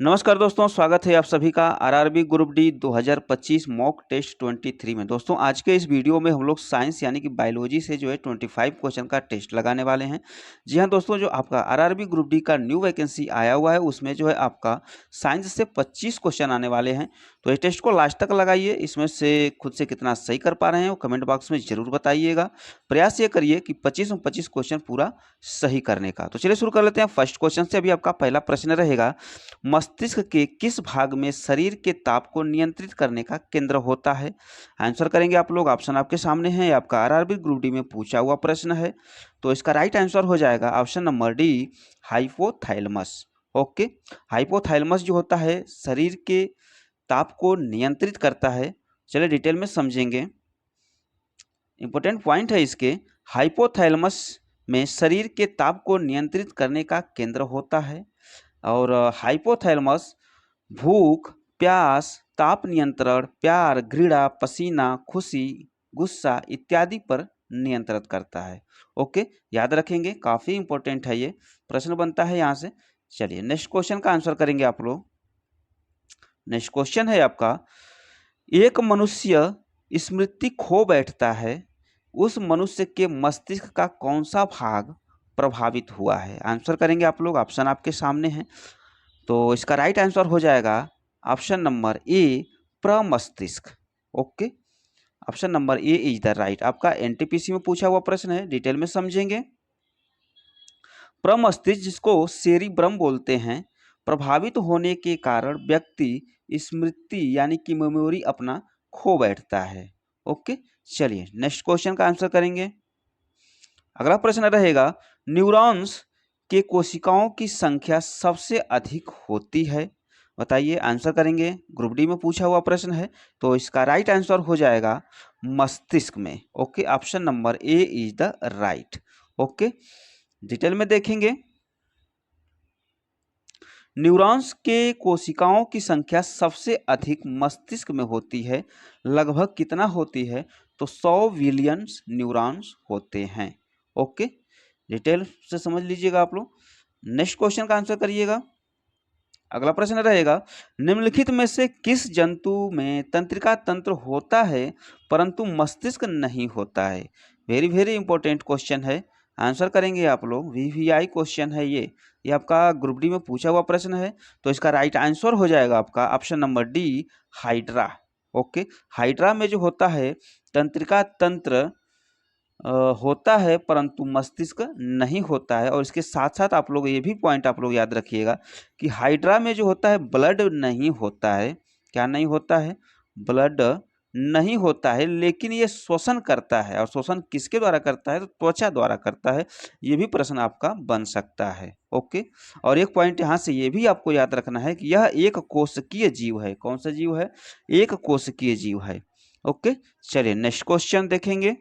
नमस्कार दोस्तों, स्वागत है आप सभी का RRB group D 2025 mock test 23 में। दोस्तों आज के इस वीडियो में हम लोग साइंस यानी कि बायोलॉजी से जो है 25 क्वेश्चन का टेस्ट लगाने वाले हैं। जी हाँ दोस्तों, जो आपका आरआरबी ग्रुप डी का न्यू वैकेंसी आया हुआ है उसमें जो है आपका साइंस से 25 क्वेश्चन आने वाले हैं। तो इस टेस्ट को लास्ट तक लगाइए, इसमें से खुद से कितना सही कर पा रहे हैं वो कमेंट बॉक्स में जरूर बताइएगा। प्रयास ये करिए कि 25 में 25 क्वेश्चन पूरा सही करने का। तो चलिए शुरू कर लेते हैं फर्स्ट क्वेश्चन से। अभी आपका पहला प्रश्न रहेगा, मस्तिष्क के किस भाग में शरीर के ताप को नियंत्रित करने का केंद्र होता है? आंसर करेंगे आप लोग, ऑप्शन आपके सामने है। ये आपका आरआरबी ग्रुप डी में पूछा हुआ प्रश्न है। तो इसका राइट आंसर हो जाएगा option number D, hypothalamus. Okay, hypothalamus जो होता है शरीर के ताप को नियंत्रित करता है। चलिए डिटेल में समझेंगे। इंपॉर्टेंट पॉइंट है इसके, हाइपोथैलेमस में शरीर के ताप को नियंत्रित करने का केंद्र होता है। और हाइपोथैलेमस भूख, प्यास, ताप नियंत्रण, प्यार, घृणा, पसीना, खुशी, गुस्सा इत्यादि पर नियंत्रित करता है। ओके, याद रखेंगे, काफी इंपॉर्टेंट है ये। प्रश्न बनता है यहाँ से। चलिए नेक्स्ट क्वेश्चन का आंसर करेंगे आप लोग। नेक्स्ट क्वेश्चन है आपका, एक मनुष्य स्मृति खो बैठता है, उस मनुष्य के मस्तिष्क का कौन सा भाग प्रभावित हुआ है? आंसर करेंगे आप लोग, ऑप्शन आपके सामने है। तो इसका राइट आंसर हो जाएगा ऑप्शन नंबर ए, प्रमस्तिष्क। Okay, option number A is the right. आपका एनटीपीसी में पूछा हुआ प्रश्न है, डिटेल में समझेंगे। प्रमस्तिष्क, जिसको सेरिब्रम बोलते हैं, प्रभावित होने के कारण व्यक्ति स्मृति यानी कि मेमोरी अपना खो बैठता है। ओके, चलिए नेक्स्ट क्वेश्चन का आंसर करेंगे। अगला प्रश्न रहेगा, न्यूरॉन्स के कोशिकाओं की संख्या सबसे अधिक होती है? बताइए, आंसर करेंगे। ग्रुप डी में पूछा हुआ प्रश्न है। तो इसका राइट आंसर हो जाएगा मस्तिष्क में। Okay, option number A is the right. Okay, detail में देखेंगे। न्यूरॉन्स के कोशिकाओं की संख्या सबसे अधिक मस्तिष्क में होती है। लगभग कितना होती है? तो 100 बिलियन न्यूरॉन्स होते हैं। ओके, डिटेल से समझ लीजिएगा आप लोग। नेक्स्ट क्वेश्चन का आंसर करिएगा। अगला प्रश्न रहेगा, निम्नलिखित में से किस जंतु में तंत्रिका तंत्र होता है परंतु मस्तिष्क नहीं होता है? वेरी वेरी इंपॉर्टेंट क्वेश्चन है। आंसर करेंगे आप लोग, वीवीआई क्वेश्चन है ये आपका ग्रुप डी में पूछा हुआ प्रश्न है। तो इसका राइट आंसर हो जाएगा आपका option number D, hydra. Okay, hydra में जो होता है तंत्रिका तंत्र होता है परंतु मस्तिष्क नहीं होता है। और इसके साथ साथ आप लोग ये भी पॉइंट आप लोग याद रखिएगा कि हाइड्रा में जो होता है ब्लड नहीं होता है। क्या नहीं होता है? ब्लड नहीं होता है, लेकिन ये श्वसन करता है। और श्वसन किसके द्वारा करता है? तो त्वचा द्वारा करता है। ये भी प्रश्न आपका बन सकता है। ओके, और एक पॉइंट यहाँ से ये भी आपको याद रखना है कि यह एक कोशिकीय जीव है। कौन सा जीव है? एक कोशिकीय जीव है। ओके, चलिए नेक्स्ट क्वेश्चन देखेंगे।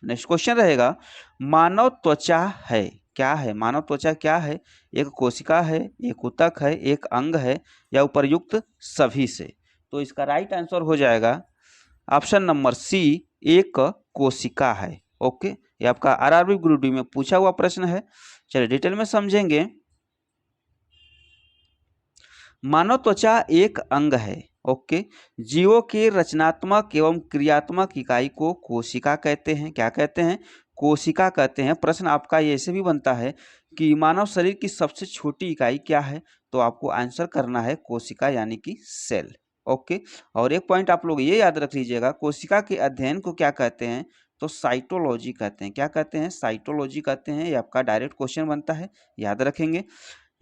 नेक्स्ट क्वेश्चन रहेगा, मानव त्वचा है क्या है? मानव त्वचा क्या है? एक कोशिका है, एक ऊतक है, एक अंग है, या उपर्युक्त सभी से? तो इसका राइट आंसर हो जाएगा ऑप्शन नंबर सी, एक कोशिका है। ओके, ये आपका आरआरबी ग्रुप डी में पूछा हुआ प्रश्न है। चलिए डिटेल में समझेंगे। मानव त्वचा एक अंग है। ओके, जीवों के रचनात्मक एवं क्रियात्मक इकाई को कोशिका कहते हैं। क्या कहते हैं? कोशिका कहते हैं। प्रश्न आपका ये ऐसे भी बनता है कि मानव शरीर की सबसे छोटी इकाई क्या है? तो आपको आंसर करना है कोशिका यानी कि सेल। ओके, और एक पॉइंट आप लोग ये याद रख लीजिएगा, कोशिका के अध्ययन को क्या कहते हैं? तो साइटोलॉजी कहते हैं। क्या कहते हैं? साइटोलॉजी कहते हैं। ये आपका डायरेक्ट क्वेश्चन बनता है, याद रखेंगे।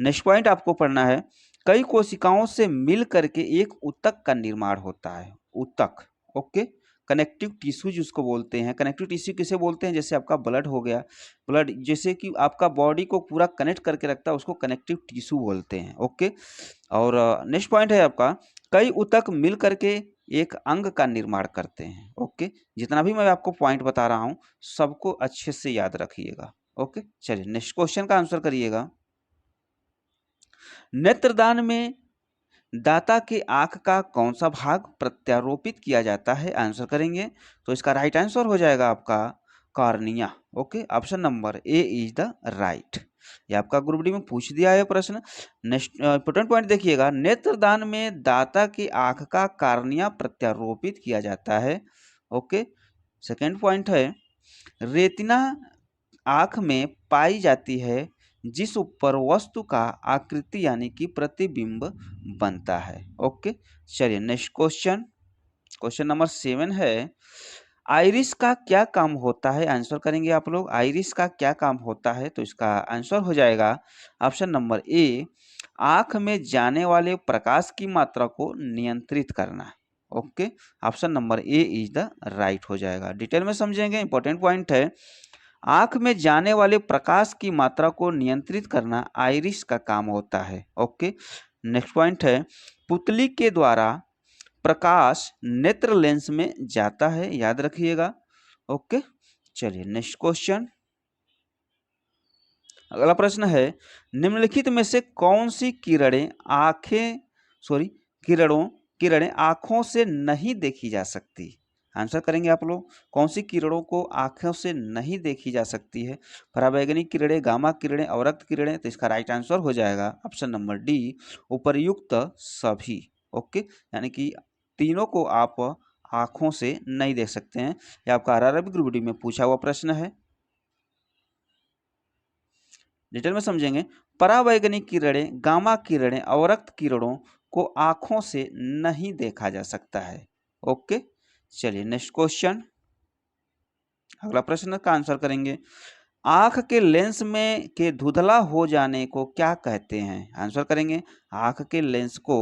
नेक्स्ट पॉइंट आपको पढ़ना है, कई कोशिकाओं से मिल करके एक ऊतक का निर्माण होता है। ऊतक, ओके, कनेक्टिव टिश्यू जिसको बोलते हैं। कनेक्टिव टिश्यू किसे बोलते हैं? जैसे आपका ब्लड हो गया, ब्लड जैसे कि आपका बॉडी को पूरा कनेक्ट करके रखता है, उसको कनेक्टिव टिश्यू बोलते हैं। ओके, और नेक्स्ट पॉइंट है आपका, कई ऊतक मिल करके एक अंग का निर्माण करते हैं। ओके, जितना भी मैं आपको पॉइंट बता रहा हूँ सबको अच्छे से याद रखिएगा। ओके, चलिए नेक्स्ट क्वेश्चन का आंसर करिएगा। नेत्रदान में दाता के आंख का कौन सा भाग प्रत्यारोपित किया जाता है? आंसर करेंगे। तो इसका राइट आंसर हो जाएगा आपका cornea. Okay, option number A is the right. ये आपका ग्रुप डी में पूछ दिया है प्रश्न। नेक्स्ट इंपॉर्टेंट पॉइंट देखिएगा, नेत्रदान में दाता की आंख का कार्निया प्रत्यारोपित किया जाता है। ओके, सेकेंड पॉइंट है, रेटिना आंख में पाई जाती है जिस ऊपर वस्तु का आकृति यानी कि प्रतिबिंब बनता है। ओके, चलिए नेक्स्ट क्वेश्चन, क्वेश्चन नंबर 7 है, आइरिस का क्या काम होता है? आंसर करेंगे आप लोग, आइरिस का क्या काम होता है? तो इसका आंसर हो जाएगा ऑप्शन नंबर ए, आंख में जाने वाले प्रकाश की मात्रा को नियंत्रित करना। Okay, option number A is the right हो जाएगा। डिटेल में समझेंगे, इंपॉर्टेंट पॉइंट है, आंख में जाने वाले प्रकाश की मात्रा को नियंत्रित करना आइरिस का काम होता है। ओके, नेक्स्ट पॉइंट है, पुतली के द्वारा प्रकाश नेत्र लेंस में जाता है, याद रखिएगा। ओके, चलिए नेक्स्ट क्वेश्चन, अगला प्रश्न है, निम्नलिखित में से कौन सी किरणें किरणें आंखों से नहीं देखी जा सकती? आंसर करेंगे आप लोग, कौन सी किरणों को आंखों से नहीं देखी जा सकती है? पराबैंगनी किरणें, गामा किरणें, अवरक्त किरणें। तो इसका राइट आंसर हो जाएगा ऑप्शन नंबर डी, उपर्युक्त सभी। ओके, यानी कि तीनों को आप आंखों से नहीं देख सकते हैं। यह आपका आरआरबी ग्रुप डी में पूछा हुआ प्रश्न है। डिटेल में समझेंगे, पराबैंगनी किरणें, गामा किरणें, अवरक्त किरणों को आंखों से नहीं देखा जा सकता है। ओके, चलिए नेक्स्ट क्वेश्चन, अगला प्रश्न का आंसर करेंगे, आंख के लेंस में के धुंधला हो जाने को क्या कहते हैं? आंसर करेंगे, आंख के लेंस को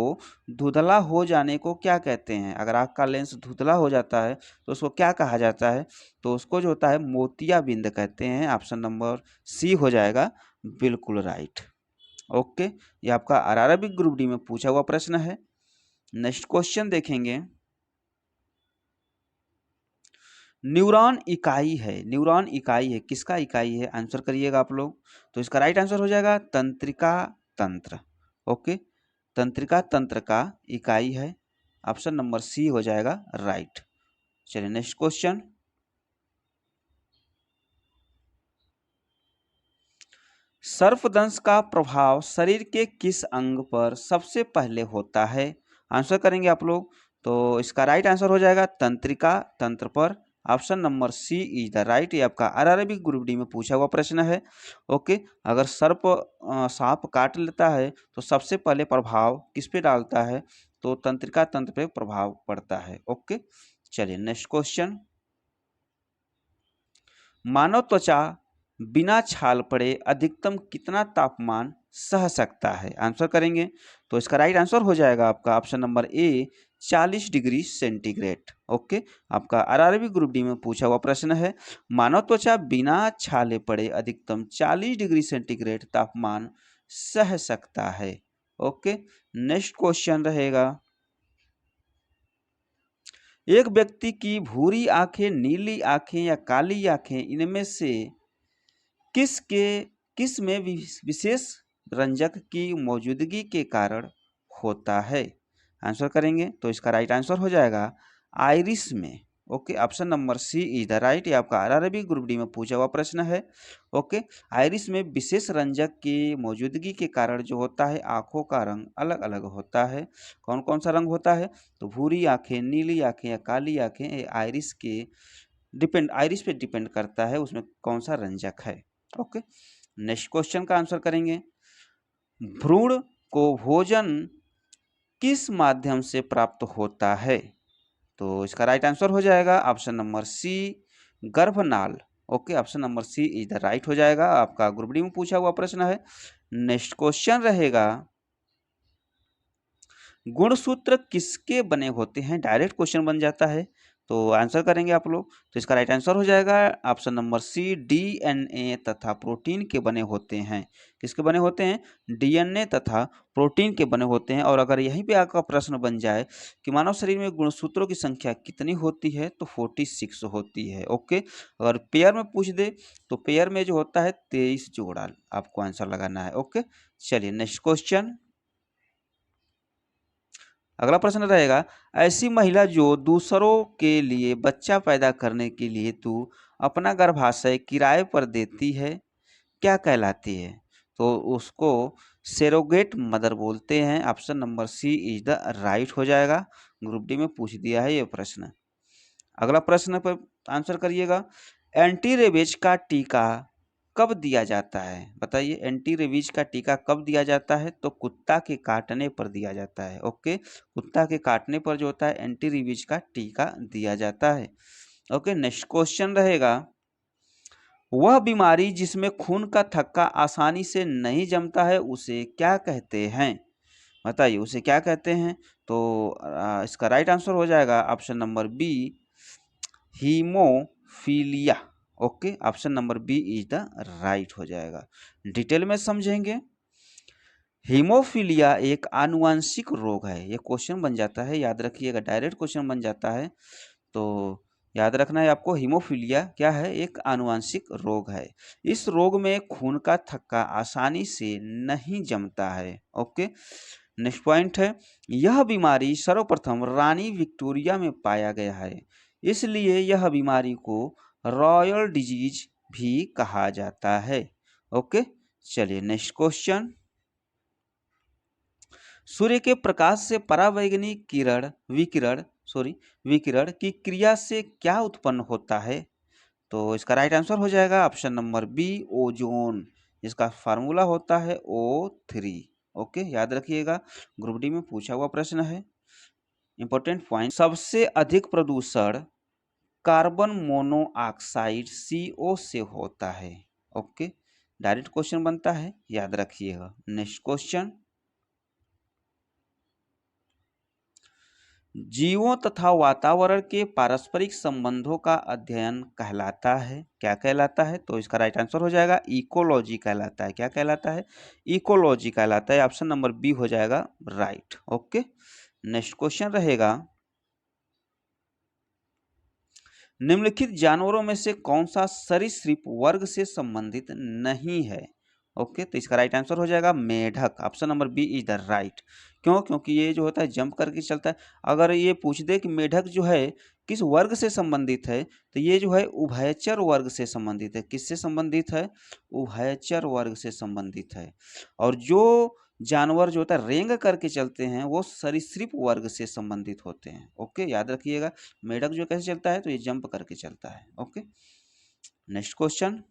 धुंधला हो जाने को क्या कहते हैं? अगर आंख का लेंस धुंधला हो जाता है तो उसको क्या कहा जाता है? तो उसको जो होता है मोतियाबिंद कहते हैं। ऑप्शन नंबर सी हो जाएगा बिल्कुल राइट। ओके, ये आपका आरआरबी ग्रुप डी में पूछा हुआ प्रश्न है। नेक्स्ट क्वेश्चन देखेंगे, न्यूरॉन इकाई है, न्यूरॉन इकाई है, किसका इकाई है? आंसर करिएगा आप लोग। तो इसका राइट आंसर हो जाएगा तंत्रिका तंत्र। ओके, तंत्रिका तंत्र का इकाई है, ऑप्शन नंबर सी हो जाएगा राइट। चलिए नेक्स्ट क्वेश्चन, सर्पदंश का प्रभाव शरीर के किस अंग पर सबसे पहले होता है? आंसर करेंगे आप लोग। तो इसका राइट आंसर हो जाएगा तंत्रिका तंत्र पर, option number C is the right. ये आपका आरआरबी ग्रुप डी में पूछा हुआ प्रश्न है। ओके, अगर सांप काट लेता है तो सबसे पहले प्रभाव किस पे डालता है? तो तंत्रिका तंत्र पे प्रभाव पड़ता है। ओके, चलिए नेक्स्ट क्वेश्चन, मानव त्वचा बिना छाल पड़े अधिकतम कितना तापमान सह सकता है? आंसर करेंगे। तो इसका राइट आंसर हो जाएगा आपका ऑप्शन नंबर ए, 40 डिग्री सेंटीग्रेड। ओके, आपका आरआरबी ग्रुप डी में पूछा हुआ प्रश्न है, मानव त्वचा बिना छाले पड़े अधिकतम 40 डिग्री सेंटीग्रेड तापमान सह सकता है। ओके, नेक्स्ट क्वेश्चन रहेगा, एक व्यक्ति की भूरी आंखें, नीली आंखें या काली आंखें, इनमें से किस में विशेष रंजक की मौजूदगी के कारण होता है? आंसर करेंगे। तो इसका राइट आंसर हो जाएगा आइरिस में। Okay, option number C is the right. ये आपका आरआरबी ग्रुप डी में पूछा हुआ प्रश्न है। ओके, आइरिस में विशेष रंजक की मौजूदगी के कारण जो होता है आंखों का रंग अलग अलग होता है। कौन कौन सा रंग होता है? तो भूरी आंखें, नीली आंखें या काली आंखें, ये आइरिस पे डिपेंड करता है उसमें कौन सा रंजक है। ओके, नेक्स्ट क्वेश्चन का आंसर करेंगे, भ्रूण को भोजन किस माध्यम से प्राप्त होता है? तो इसका राइट आंसर हो जाएगा ऑप्शन नंबर सी, गर्भनाल। Okay, option number C is the right हो जाएगा। आपका ग्रुप डी में पूछा हुआ प्रश्न है। नेक्स्ट क्वेश्चन रहेगा, गुणसूत्र किसके बने होते हैं? डायरेक्ट क्वेश्चन बन जाता है, तो आंसर करेंगे आप लोग। तो इसका राइट आंसर हो जाएगा ऑप्शन नंबर सी, डीएनए तथा प्रोटीन के बने होते हैं। किसके बने होते हैं? डीएनए तथा प्रोटीन के बने होते हैं। और अगर यहीं पे आपका प्रश्न बन जाए कि मानव शरीर में गुणसूत्रों की संख्या कितनी होती है, तो 46 होती है। ओके, अगर पेयर में पूछ दे तो पेयर में जो होता है 23 जोड़ा आपको आंसर लगाना है। ओके, चलिए नेक्स्ट क्वेश्चन, अगला प्रश्न रहेगा, ऐसी महिला जो दूसरों के लिए बच्चा पैदा करने के लिए तू अपना गर्भाशय किराए पर देती है, क्या कहलाती है? तो उसको सेरोगेट मदर बोलते हैं। Option number C is the right हो जाएगा। ग्रुप डी में पूछ दिया है ये प्रश्न। अगला प्रश्न पर आंसर करिएगा, एंटी रेबीज का टीका कब दिया जाता है? बताइए, एंटी रेबीज का टीका कब दिया जाता है? तो कुत्ता के काटने पर दिया जाता है। ओके, कुत्ता के काटने पर जो होता है एंटी रेबीज का टीका दिया जाता है। ओके, नेक्स्ट क्वेश्चन रहेगा, वह बीमारी जिसमें खून का थक्का आसानी से नहीं जमता है उसे क्या कहते हैं? बताइए, उसे क्या कहते हैं? तो इसका राइट आंसर हो जाएगा option number B, haemophilia. Okay, option number B is the right हो जाएगा। डिटेल में समझेंगे। हीमोफीलिया एक आनुवंशिक रोग है। ये क्वेश्चन बन जाता है, याद रखिएगा, डायरेक्ट क्वेश्चन बन जाता है। तो याद रखना है आपको, हीमोफीलिया क्या है? एक आनुवंशिक रोग है। इस रोग में खून का थक्का आसानी से नहीं जमता है। ओके, नेक्स्ट पॉइंट है, यह बीमारी सर्वप्रथम रानी विक्टोरिया में पाया गया है, इसलिए यह बीमारी को रॉयल डिजीज भी कहा जाता है। ओके, चलिए नेक्स्ट क्वेश्चन, सूर्य के प्रकाश से परावैंगनिक विकिरण की क्रिया से क्या उत्पन्न होता है? तो इसका राइट आंसर हो जाएगा ऑप्शन नंबर बी, ओजोन। इसका फार्मूला होता है O3। ओके, याद रखिएगा, ग्रुप डी में पूछा हुआ प्रश्न है। इंपॉर्टेंट पॉइंट, सबसे अधिक प्रदूषण कार्बन मोनोऑक्साइड CO से होता है। ओके, डायरेक्ट क्वेश्चन बनता है, याद रखिएगा। नेक्स्ट क्वेश्चन, जीवों तथा वातावरण के पारस्परिक संबंधों का अध्ययन कहलाता है, क्या कहलाता है? तो इसका राइट आंसर हो जाएगा इकोलॉजी कहलाता है। क्या कहलाता है? इकोलॉजी कहलाता है। ऑप्शन नंबर बी हो जाएगा राइट। ओके, नेक्स्ट क्वेश्चन रहेगा, निम्नलिखित जानवरों में से कौन सा सरीसृप वर्ग से संबंधित नहीं है? ओके, तो इसका राइट आंसर हो जाएगा मेढक। Option number B is the right. क्यों? क्योंकि ये जो होता है जंप करके चलता है। अगर ये पूछ दे कि मेढक जो है किस वर्ग से संबंधित है, तो ये जो है उभयचर वर्ग से संबंधित है। किससे संबंधित है? उभयचर वर्ग से संबंधित है। और जो जानवर जो होता है रेंग करके चलते हैं वो सरीसृप वर्ग से संबंधित होते हैं। ओके, याद रखिएगा, मेढक जो कैसे चलता है? तो ये जंप करके चलता है। ओके, नेक्स्ट क्वेश्चन,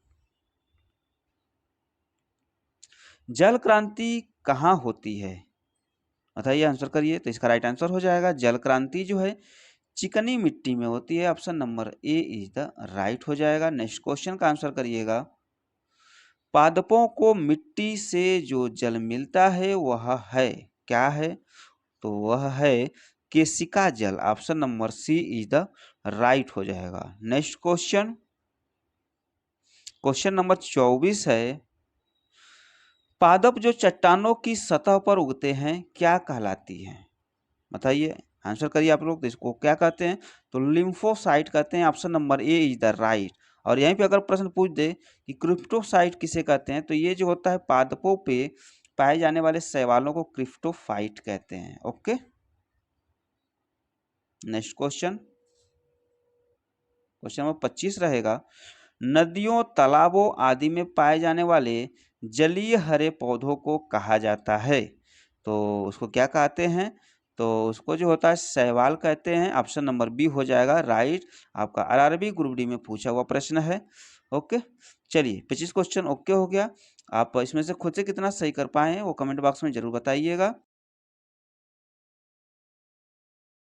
जल क्रांति कहाँ होती है? बताइए, आंसर करिए। तो इसका राइट आंसर हो जाएगा, जल क्रांति जो है चिकनी मिट्टी में होती है। Option number A is the right हो जाएगा। नेक्स्ट क्वेश्चन का आंसर करिएगा, पादपों को मिट्टी से जो जल मिलता है वह है, क्या है? तो वह है केशिका जल। Option number C is the right हो जाएगा। नेक्स्ट क्वेश्चन, क्वेश्चन नंबर 24 है, पादप जो चट्टानों की सतह पर उगते हैं क्या कहलाती हैं? बताइए, आंसर करिए आप लोग। तो इसको क्या कहते हैं? तो लिम्फोसाइट कहते हैं। Option number A is the right. और यहीं पे अगर प्रश्न पूछ दे कि क्रिप्टोसाइट किसे कहते हैं, तो ये जो होता है पादपों पे पाए जाने वाले शैवालों को क्रिप्टोफाइट कहते हैं। Okay, next question, question number 25 रहेगा, नदियों, तालाबों आदि में पाए जाने वाले जलीय हरे पौधों को कहा जाता है, तो उसको क्या कहते हैं? तो उसको जो होता है शैवाल कहते हैं। ऑप्शन नंबर बी हो जाएगा राइट। आपका आरआरबी ग्रुप डी में पूछा हुआ प्रश्न है। ओके, चलिए 25 क्वेश्चन ओके हो गया। आप इसमें से खुद से कितना सही कर पाए हैं वो कमेंट बॉक्स में जरूर बताइएगा।